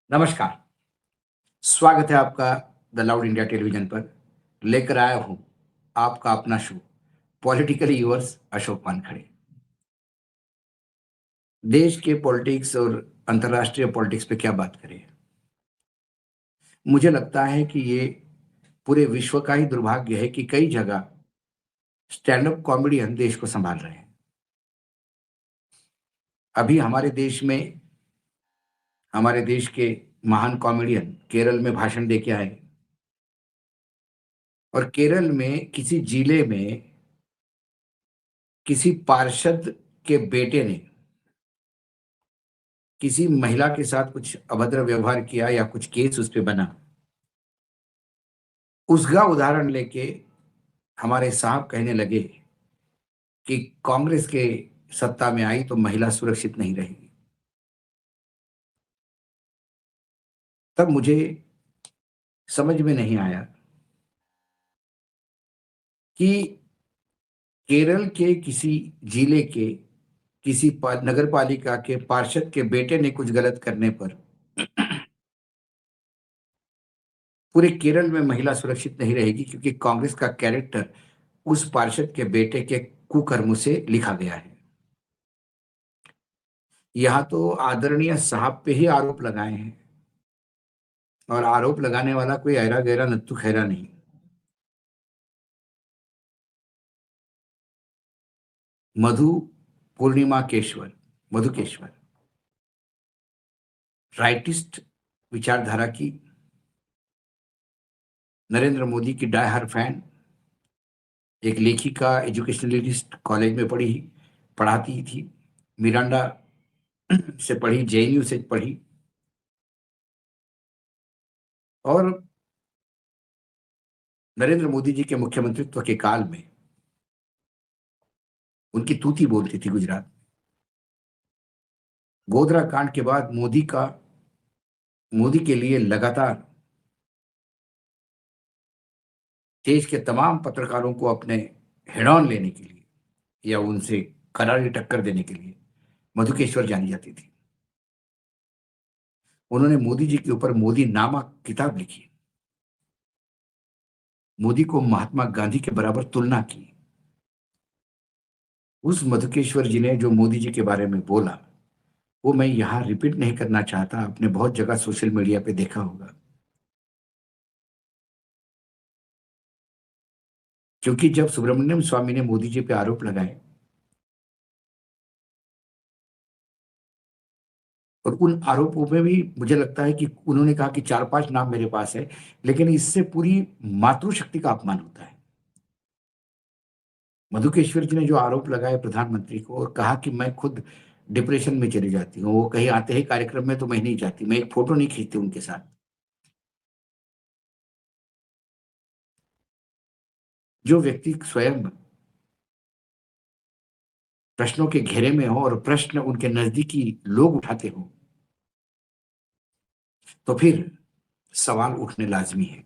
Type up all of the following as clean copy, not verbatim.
नमस्कार, स्वागत है आपका द लाउड इंडिया टेलीविज़न पर। लेकर आया हूँ आपका अपना show politically yours Ashok Wankhede. देश के पॉलिटिक्स और अंतर्राष्ट्रीय पॉलिटिक्स पे क्या बात करें? मुझे लगता है कि ये पूरे विश्व का ही दुर्भाग्य है कि कई जगह स्टैंड अप कॉमेडियन देश को सँभाल रहे हैं। अभी हमारे देश के महान कॉमेडियन केरल में भाषण दे के आए और केरल में किसी जिले में किसी पार्षद के बेटे ने किसी महिला के साथ कुछ अभद्र व्यवहार किया या कुछ केस उस पे बना, उसका उदाहरण लेके हमारे साहब कहने लगे कि कांग्रेस के सत्ता में आई तो महिला सुरक्षित नहीं रहेगी। तब मुझे समझ में नहीं आया कि केरल के किसी जिले के किसी नगर पालिका के पार्षद के बेटे ने कुछ गलत करने पर पूरे केरल में महिला सुरक्षित नहीं रहेगी क्योंकि कांग्रेस का कैरेक्टर उस पार्षद के बेटे के कुकर्मों से लिखा गया है। यहाँ तो आदरणीय साहब पे ही आरोप लगाए हैं और आरोप लगाने वाला कोई ऐरा गैरा नत्थु खैरा नहीं। मधु पूर्णिमा केशवर, मधुकेश्वर, राइटिस्ट विचारधारा की, नरेंद्र मोदी की डाई हार्ड फैन, एक लेखिका, एजुकेशनलिस्ट, कॉलेज में पढ़ाती थी, मिरांडा से पढ़ी, जेएनयू से पढ़ी और नरेंद्र मोदी जी के मुख्यमंत्रित्व के काल में उनकी तूती बोलती थी गुजरात में। गोधरा कांड के बाद मोदी के लिए लगातार देश के तमाम पत्रकारों को अपने हेड ऑन लेने के लिए या उनसे करारी टक्कर देने के लिए मधुकेश्वर जानी जाती थी। उन्होंने मोदी जी के ऊपर मोदी नामा किताब लिखी, मोदी को महात्मा गांधी के बराबर तुलना की। उस मधुकेश्वर जी ने जो मोदी जी के बारे में बोला, वो मैं यहां रिपीट नहीं करना चाहता, आपने बहुत जगह सोशल मीडिया पे देखा होगा। क्योंकि जब सुब्रमण्यम स्वामी ने मोदी जी पे आरोप लगाए और उन आरोपों में भी मुझे लगता है कि उन्होंने कहा कि 4-5 नाम मेरे पास है, लेकिन इससे पूरी मातृशक्ति का अपमान होता है। मधुकेश्वर जी ने जो आरोप लगाए प्रधानमंत्री को और कहा कि मैं खुद डिप्रेशन में चली जाती हूँ, वो कहीं आते ही कार्यक्रम में तो मैं नहीं जाती, मैं एक फोटो नहीं खींचती उनके साथ। जो व्यक्ति स्वयं प्रश्नों के घेरे में हो और प्रश्न उनके नजदीकी लोग उठाते हो, तो फिर सवाल उठने लाजमी है।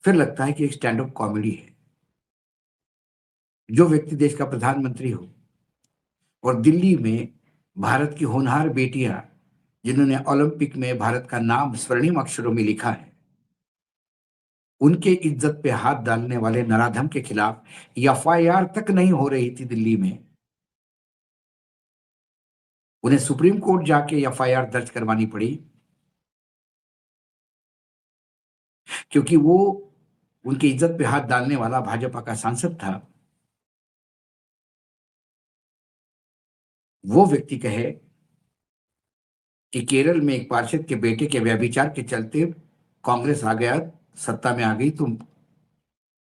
फिर लगता है कि एक स्टैंड अप कॉमेडी है। जो व्यक्ति देश का प्रधानमंत्री हो और दिल्ली में भारत की होनहार बेटियां जिन्होंने ओलंपिक में भारत का नाम स्वर्णिम अक्षरों में लिखा है, उनके इज्जत पे हाथ डालने वाले नराधम के खिलाफ एफआईआर तक नहीं हो रही थी दिल्ली में, उन्हें सुप्रीम कोर्ट जाके एफआईआर दर्ज करवानी पड़ी क्योंकि वो उनकी इज्जत पे हाथ डालने वाला भाजपा का सांसद था। वो व्यक्ति कहे कि केरल में एक पार्षद के बेटे के व्यभिचार के चलते कांग्रेस आ गया, सत्ता में आ गई तो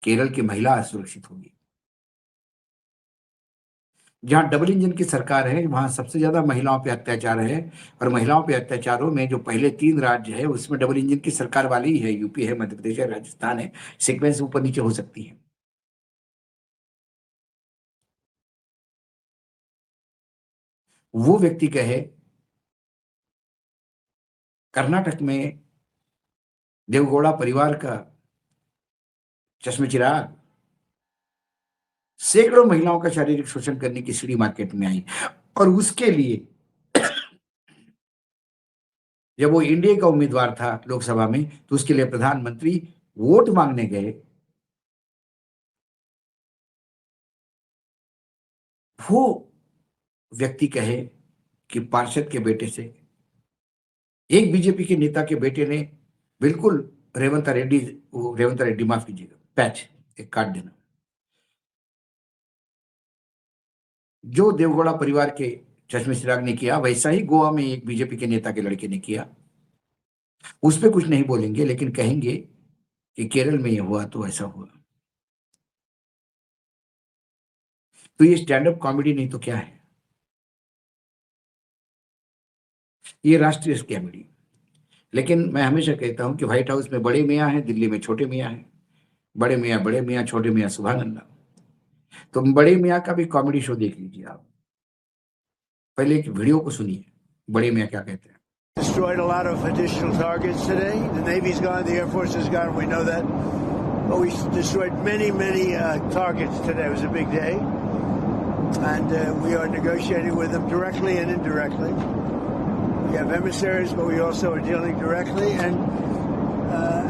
केरल की महिला असुरक्षित होगी। जहां डबल इंजन की सरकार है वहां सबसे ज्यादा महिलाओं पे अत्याचार है और महिलाओं पे अत्याचारों में जो पहले 3 राज्य है उसमें डबल इंजन की सरकार वाली ही है, यूपी है, मध्य प्रदेश है, राजस्थान है। सीक्वेंस ऊपर नीचे हो सकती है। वो व्यक्ति कहे कर्नाटक में देवगौड़ा परिवार का चश्मचिराग सैकड़ों महिलाओं का शारीरिक शोषण करने की सीढ़ी मार्केट में आई और उसके लिए जब वो इंडिया का उम्मीदवार था लोकसभा में, तो उसके लिए प्रधानमंत्री वोट मांगने गए। वो व्यक्ति कहे कि पार्षद के बेटे से, एक बीजेपी के नेता के बेटे ने बिल्कुल रेवंत रेड्डी माफ कीजिएगा, पैच एक काट देना, जो देवगौड़ा परिवार के चश्मे चिराग ने किया, वैसा ही गोवा में एक बीजेपी के नेता के लड़के ने किया। उस पर कुछ नहीं बोलेंगे, लेकिन कहेंगे कि केरल में ये हुआ तो ऐसा हुआ। तो ये स्टैंड अप कॉमेडी नहीं तो क्या है? ये राष्ट्रीय कॉमेडी। लेकिन मैं हमेशा कहता हूं कि व्हाइट हाउस में बड़े मियाँ हैं, दिल्ली में छोटे मियाँ हैं। बड़े मियाँ, छोटे मियाँ सुभान अल्लाह। तो बड़े मियाँ का भी कॉमेडी शो देख लीजिए आप। पहले एक वीडियो को सुनिए, बड़े मियाँ क्या कहते हैं। Destroyed a lot of additional targets today. The Navy's gone, the Air Force is gone, we know that. But we destroyed many targets today. It was a big day. And we are negotiating with them directly and indirectly. We have emissaries, but we also are dealing directly. And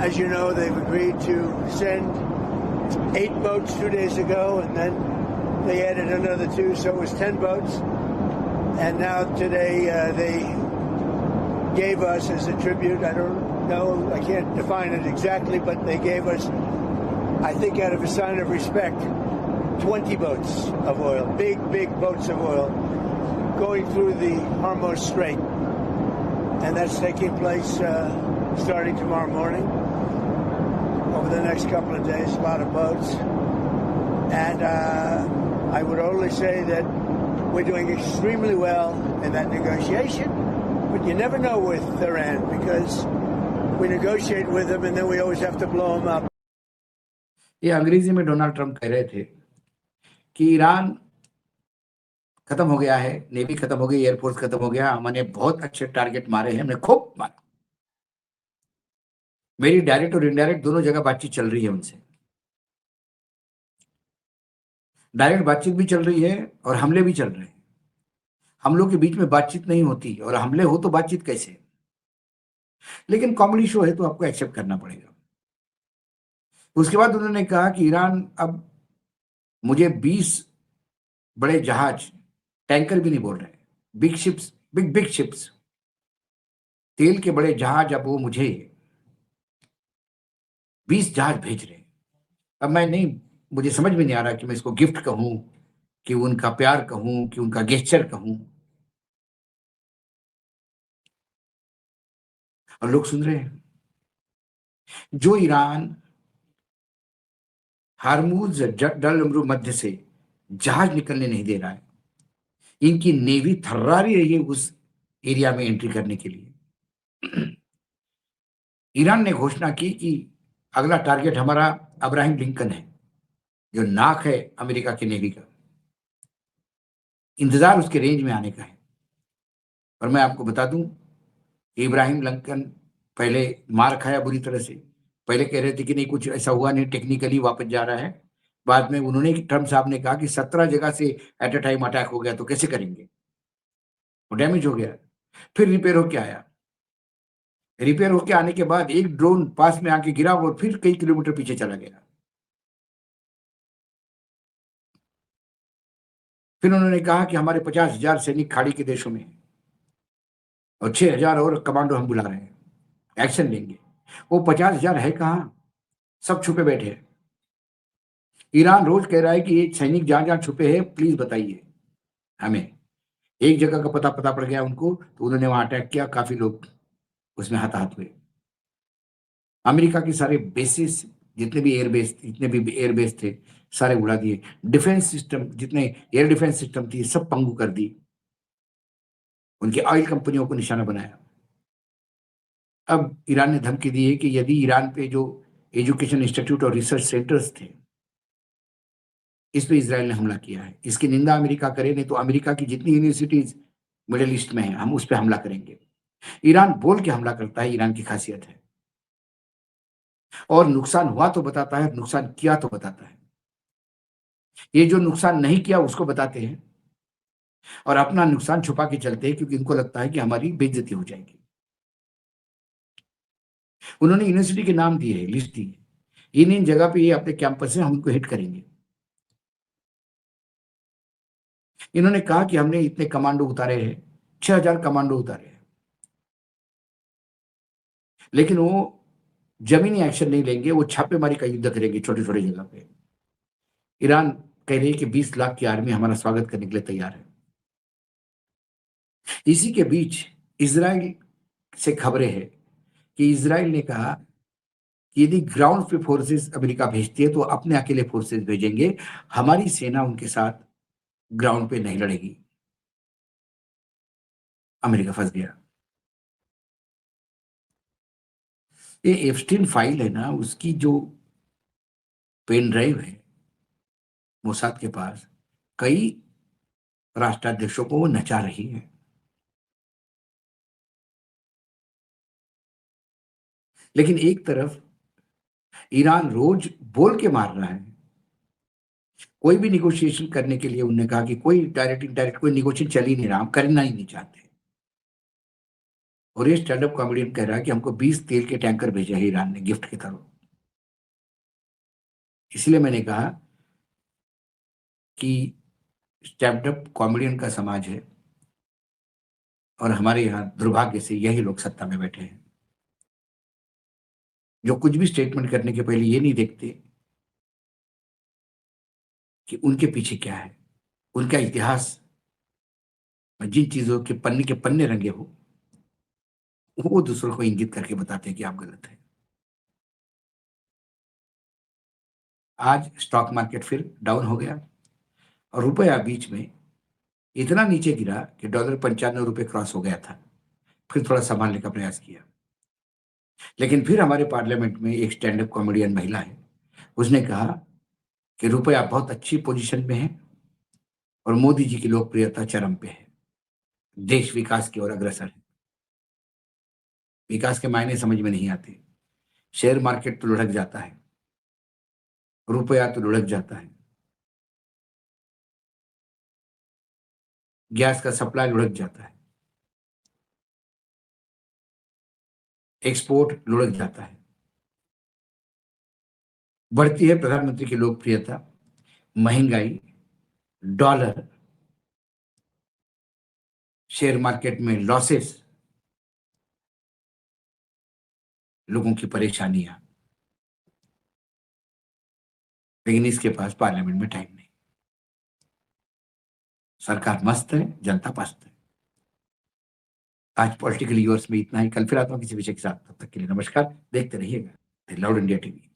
as you know, they've agreed to send 8 boats 2 days ago, and then they added another 2, so it was 10 boats. And now today they gave us as a tribute, I don't know, I can't define it exactly, but they gave us, I think out of a sign of respect, 20 boats of oil, big boats of oil, going through the Hormuz Strait. And that's taking place starting tomorrow morning. Over the next couple of days, a lot of boats. And I would only say that we're doing extremely well in that negotiation. But you never know with Iran, because we negotiate with them and then we always have to blow them up. ये अंग्रेजी में Donald Trump कह रहे थे कि Iran खत्म हो गया है, नेवी खत्म हो गई, एयरफोर्स खत्म हो गया, हमने बहुत अच्छे टारगेट मारे हैं, हमने खूब मारा। मेरी डायरेक्ट और इनडायरेक्ट दोनों जगह बातचीत चल रही है उनसे। डायरेक्ट बातचीत भी चल रही है और हमले भी चल रहे हैं। हम लोग के बीच में बातचीत नहीं होती, और हमले हो तो बातचीत कैसे? लेकिन कॉमेडी शो है तो आपको एक्सेप्ट करना पड़ेगा। उसके बाद उन्होंने कहा कि ईरान अब मुझे 20 बड़े जहाज, टैंकर भी नहीं बोल रहे, बिग शिप्स, बिग शिप्स, तेल के बड़े जहाज, अब वो मुझे 20 जहाज भेज रहे हैं। अब मैं नहीं, मुझे समझ में नहीं आ रहा कि मैं इसको गिफ्ट कहूं, कि उनका प्यार कहूं, कि उनका गेस्चर कहूं। और लोग सुन रहे हैं। जो ईरान हार्मूज डल मध्य से जहाज निकलने नहीं दे रहा है, इनकी नेवी थर्रा रही है उस एरिया में एंट्री करने के लिए। ईरान ने घोषणा की कि अगला टारगेट हमारा अब्राहिम लिंकन है, जो नाक है अमेरिका की नेवी का। इंतजार उसके रेंज में आने का है। और मैं आपको बता दूं, इब्राहिम लिंकन पहले मार खाया बुरी तरह से। पहले कह रहे थे कि नहीं, कुछ ऐसा हुआ नहीं, टेक्निकली वापस जा रहा है। बाद में उन्होंने, ट्रम्प साहब ने कहा कि 17 जगह से एट अ टाइम अटैक हो गया तो कैसे करेंगे, वो डैमेज हो गया। फिर रिपेयर होके आया। रिपेयर होके आने के बाद एक ड्रोन पास में आके गिरा और फिर कई किलोमीटर पीछे चला गया। फिर उन्होंने कहा कि हमारे 50,000 सैनिक खाड़ी के देशों में और 6,000 और कमांडो हम बुला रहे हैं, एक्शन लेंगे। वो 50,000 है कहां? सब छुपे बैठे हैं। ईरान रोज कह रहा है कि ये सैनिक जहां जहां छुपे हैं प्लीज बताइए हमें। एक जगह का पता पड़ गया उनको, तो उन्होंने वहां अटैक किया, काफी लोग उसमें हताहत हुए। अमेरिका के सारे बेसिस, जितने भी एयरबेस थे, सारे उड़ा दिए। डिफेंस सिस्टम, जितने एयर डिफेंस सिस्टम थी, सब पंगु कर दी। उनकी ऑयल कंपनियों को निशाना बनाया। अब ईरान ने धमकी दी है कि यदि ईरान पे जो एजुकेशन इंस्टीट्यूट और रिसर्च सेंटर्स थे, इस पे इजराइल ने हमला किया है, इसकी निंदा अमेरिका करे, नहीं तो अमेरिका की जितनी यूनिवर्सिटीज मिडिल ईस्ट में है, हम उस पर हमला करेंगे। ईरान बोल के हमला करता है, ईरान की खासियत है। और नुकसान हुआ तो बताता है, नुकसान किया तो बताता है। ये जो नुकसान नहीं किया उसको बताते हैं और अपना नुकसान छुपा के चलते हैं, क्योंकि इनको लगता है कि हमारी बेइज्जती हो जाएगी। उन्होंने यूनिवर्सिटी के नाम दिए, लिस्ट दी है। इन जगह पे ये अपने कैंपस है, हम उनको हिट करेंगे। इन्होंने कहा कि हमने इतने कमांडो उतारे हैं, 6000 कमांडो उतारे हैं, लेकिन वो जमीनी एक्शन नहीं लेंगे, वो छापेमारी का युद्ध करेंगे छोटे छोटे जगह पे। ईरान कह रही है कि 20 लाख की आर्मी हमारा स्वागत करने के लिए तैयार है। इसी के बीच इजराइल से खबरें हैं कि इजराइल ने कहा कि यदि ग्राउंड पे फोर्सेस अमेरिका भेजती है तो अपने अकेले फोर्सेस भेजेंगे, हमारी सेना उनके साथ ग्राउंड पे नहीं लड़ेगी। अमेरिका फंस गया। ये एप्स्टीन फाइल है ना, उसकी जो पेन ड्राइव है मोसाद के पास, कई राष्ट्राध्यक्षों को वो नचा रही है। लेकिन एक तरफ ईरान रोज बोल के मार रहा है। कोई भी निगोशिएशन करने के लिए उन्होंने कहा कि कोई डायरेक्ट इनडायरेक्ट कोई निगोशिएशन चल ही नहीं रहा, हम करना ही नहीं चाहते। और ये स्टैंड अप कॉमेडियन कह रहा है कि हमको 20 तेल के टैंकर भेजे है ईरान ने गिफ्ट की तरह। इसलिए मैंने कहा कि स्टैंड अप कॉमेडियन का समाज है और हमारे यहाँ दुर्भाग्य से यही लोग सत्ता में बैठे हैं, जो कुछ भी स्टेटमेंट करने के पहले ये नहीं देखते कि उनके पीछे क्या है, उनका इतिहास में जिन चीजों के पन्ने रंगे हो, वो दूसरों को इंगित करके बताते हैं कि आप गलत हैं। आज स्टॉक मार्केट फिर डाउन हो गया और रुपया बीच में इतना नीचे गिरा कि डॉलर 95 रुपए क्रॉस हो गया था। फिर थोड़ा संभालने का प्रयास किया, लेकिन फिर हमारे पार्लियामेंट में एक स्टैंड अप कॉमेडियन महिला है, उसने कहा कि रुपया बहुत अच्छी पोजीशन में है और मोदी जी की लोकप्रियता चरम पे है, देश विकास की ओर अग्रसर है। विकास के मायने समझ में नहीं आते। शेयर मार्केट तो लुढ़क जाता है, रुपया तो लुढ़क जाता है, गैस का सप्लाई लुढ़क जाता है, एक्सपोर्ट लुढ़क जाता है। बढ़ती है प्रधानमंत्री की लोकप्रियता, महंगाई, डॉलर, शेयर मार्केट में लॉसेस, लोगों की परेशानियां, लेकिन इसके पास पार्लियामेंट में टाइम नहीं। सरकार मस्त है, जनता पस्त है। आज पॉलिटिकल यूर्स में इतना ही। कल फिर आता हूं किसी विषय के साथ। तब तक के लिए नमस्कार। देखते रहिएगा लाउड इंडिया टीवी।